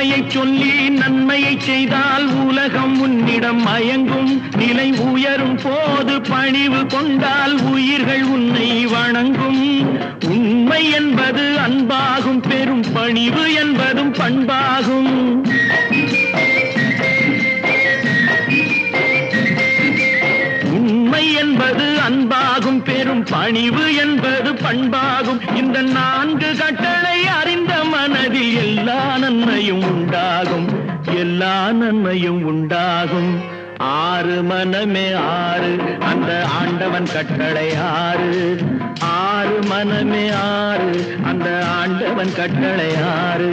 உண்மையை சொல்லி நன்மையை செய்தால் உலகம் உன்னிடம் மயங்கும். நிலை உயரும் போது பணிவு கொண்டால் உயிர்கள் உன்னை வணங்கும். உண்மை என்பது அன்பாகும், பெரும் பணிவு என்பதும் பண்பாகும். உண்மை என்பது அன்பாகும், பெரும் பணிவு என்பது பண்பாகும். இந்த 4 கட்டளை அறிந்த மனதில் எல்லா நன்மையும் உண்டாகும், எல்லா நன்மையும் உண்டாகும். 6 மனமே 6 அந்த ஆண்டவன் கட்டளை 6. 6 மனமே 6 அந்த ஆண்டவன் கட்டளை 6.